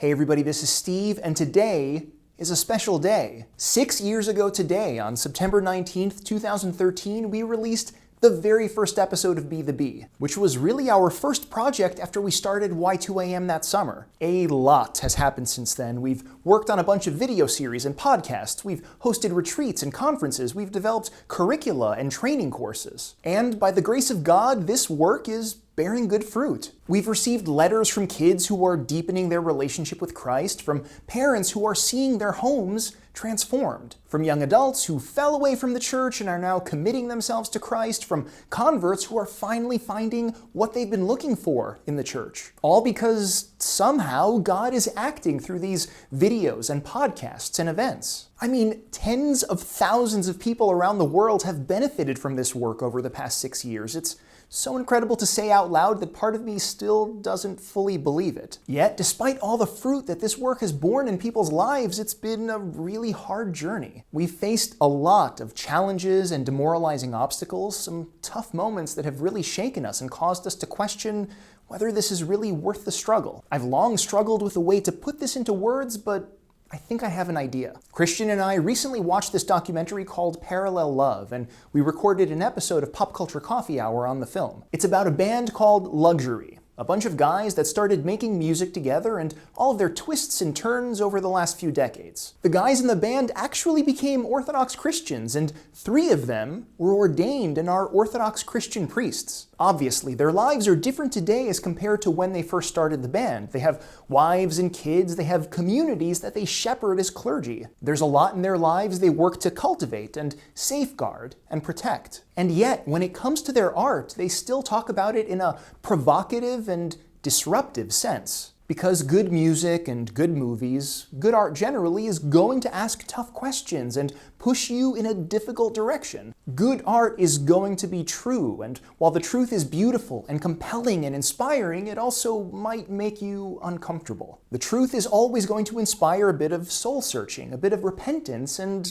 Hey everybody, this is Steve, and today is a special day. 6 years ago today, on September 19th, 2013, we released the very first episode of Be the Bee, which was really our first project after we started Y2AM that summer. A lot has happened since then. We've worked on a bunch of video series and podcasts, we've hosted retreats and conferences, we've developed curricula and training courses. And by the grace of God, this work is bearing good fruit. We've received letters from kids who are deepening their relationship with Christ, from parents who are seeing their homes transformed, from young adults who fell away from the church and are now committing themselves to Christ, from converts who are finally finding what they've been looking for in the church. All because somehow God is acting through these videos and podcasts and events. I mean, tens of thousands of people around the world have benefited from this work over the past 6 years. It's so incredible to say out loud that part of me still doesn't fully believe it. Yet, despite all the fruit that this work has borne in people's lives, it's been a really hard journey. We've faced a lot of challenges and demoralizing obstacles, some tough moments that have really shaken us and caused us to question whether this is really worth the struggle. I've long struggled with a way to put this into words, but I think I have an idea. Christian and I recently watched this documentary called Parallel Love, and we recorded an episode of Pop Culture Coffee Hour on the film. It's about a band called Luxury, a bunch of guys that started making music together and all of their twists and turns over the last few decades. The guys in the band actually became Orthodox Christians, and 3 of them were ordained and are Orthodox Christian priests. Obviously, their lives are different today as compared to when they first started the band. They have wives and kids, they have communities that they shepherd as clergy. There's a lot in their lives they work to cultivate and safeguard and protect. And yet, when it comes to their art, they still talk about it in a provocative and disruptive sense. Because good music and good movies, good art generally, is going to ask tough questions and push you in a difficult direction. Good art is going to be true, and while the truth is beautiful and compelling and inspiring, it also might make you uncomfortable. The truth is always going to inspire a bit of soul-searching, a bit of repentance, and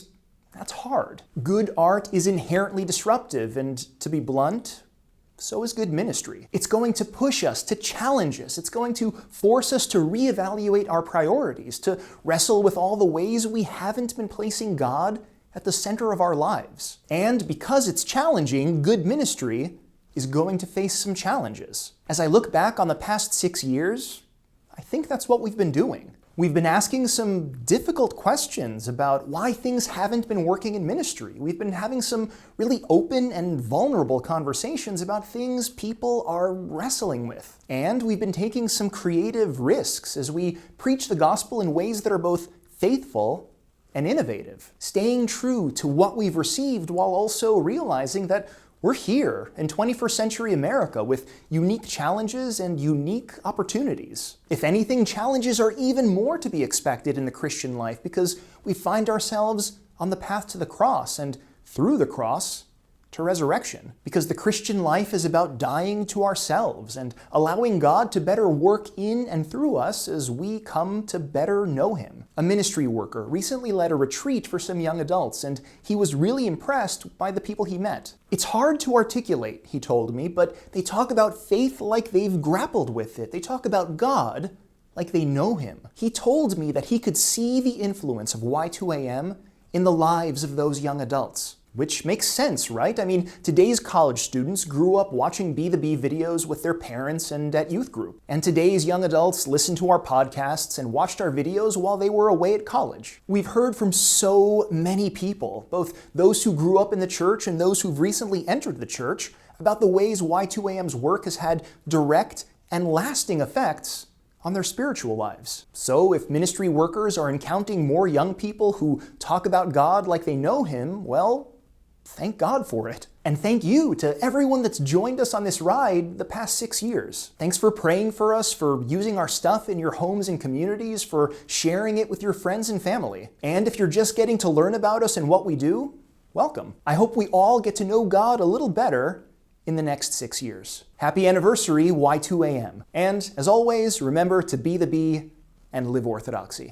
that's hard. Good art is inherently disruptive, and to be blunt, so is good ministry. It's going to push us, to challenge us. It's going to force us to reevaluate our priorities, to wrestle with all the ways we haven't been placing God at the center of our lives. And because it's challenging, good ministry is going to face some challenges. As I look back on the past 6 years, I think that's what we've been doing. We've been asking some difficult questions about why things haven't been working in ministry. We've been having some really open and vulnerable conversations about things people are wrestling with. And we've been taking some creative risks as we preach the gospel in ways that are both faithful and innovative, staying true to what we've received while also realizing that we're here in 21st century America with unique challenges and unique opportunities. If anything, challenges are even more to be expected in the Christian life because we find ourselves on the path to the cross and through the cross to resurrection. Because the Christian life is about dying to ourselves and allowing God to better work in and through us as we come to better know Him. A ministry worker recently led a retreat for some young adults, and he was really impressed by the people he met. It's hard to articulate, he told me, but they talk about faith like they've grappled with it. They talk about God like they know Him. He told me that he could see the influence of Y2AM in the lives of those young adults. Which makes sense, right? I mean, today's college students grew up watching Be the Bee videos with their parents and at youth group. And today's young adults listened to our podcasts and watched our videos while they were away at college. We've heard from so many people, both those who grew up in the church and those who've recently entered the church, about the ways Y2AM's work has had direct and lasting effects on their spiritual lives. So if ministry workers are encountering more young people who talk about God like they know Him, well, thank God for it. And thank you to everyone that's joined us on this ride the past 6 years. Thanks for praying for us, for using our stuff in your homes and communities, for sharing it with your friends and family. And if you're just getting to learn about us and what we do, welcome. I hope we all get to know God a little better in the next 6 years. Happy anniversary, Y2AM. And as always, remember to be the bee and live orthodoxy.